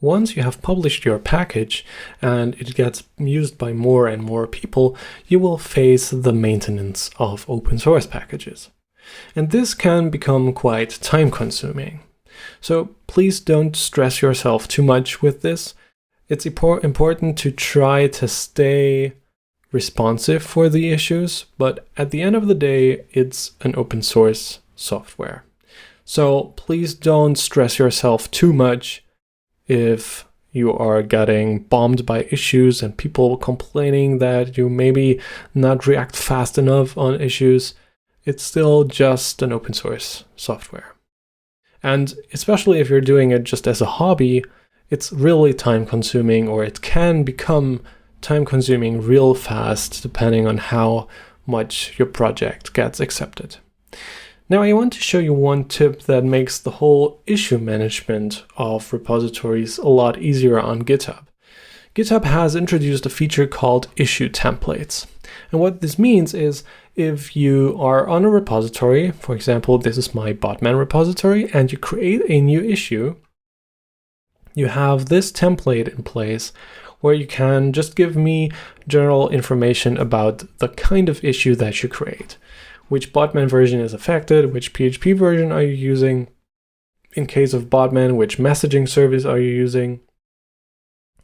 Once you have published your package and it gets used by more and more people, you will face the maintenance of open source packages. And this can become quite time-consuming. So please don't stress yourself too much with this. It's important to try to stay responsive for the issues, but at the end of the day, it's an open source software. So please don't stress yourself too much if you are getting bombed by issues and people complaining that you maybe not react fast enough on issues. It's still just an open source software. And especially if you're doing it just as a hobby, it's really time consuming, or it can become time consuming real fast depending on how much your project gets accepted. Now I want to show you one tip that makes the whole issue management of repositories a lot easier on GitHub. GitHub has introduced a feature called issue templates. And what this means is if you are on a repository, for example, this is my Botman repository, and you create a new issue, you have this template in place where you can just give me general information about the kind of issue that you create. Which Botman version is affected, which PHP version are you using, in case of Botman, which messaging service are you using,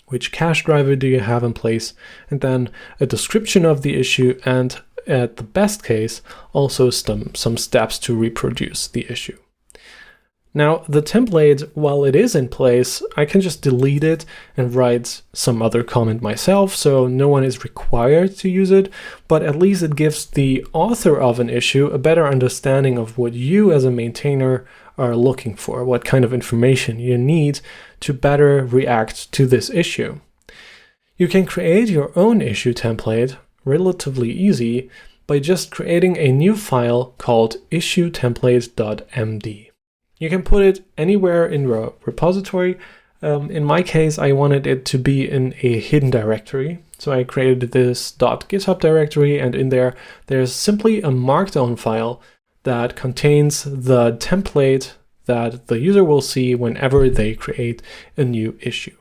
which cache driver do you have in place, and then a description of the issue, and at the best case, also some steps to reproduce the issue. Now, the template, while it is in place, I can just delete it and write some other comment myself, so no one is required to use it, but at least it gives the author of an issue a better understanding of what you as a maintainer are looking for, what kind of information you need to better react to this issue. You can create your own issue template relatively easy by just creating a new file called issuetemplate.md. You can put it anywhere in your repository. In my case, I wanted it to be in a hidden directory. So I created this .github directory, and in there, there's simply a markdown file that contains the template that the user will see whenever they create a new issue.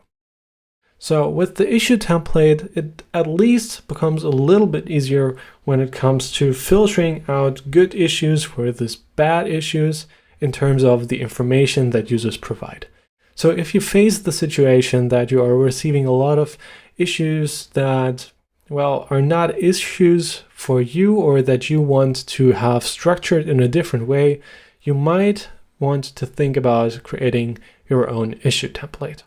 So with the issue template, it at least becomes a little bit easier when it comes to filtering out good issues versus bad issues, in terms of the information that users provide. So if you face the situation that you are receiving a lot of issues that, well, are not issues for you, or that you want to have structured in a different way, you might want to think about creating your own issue template.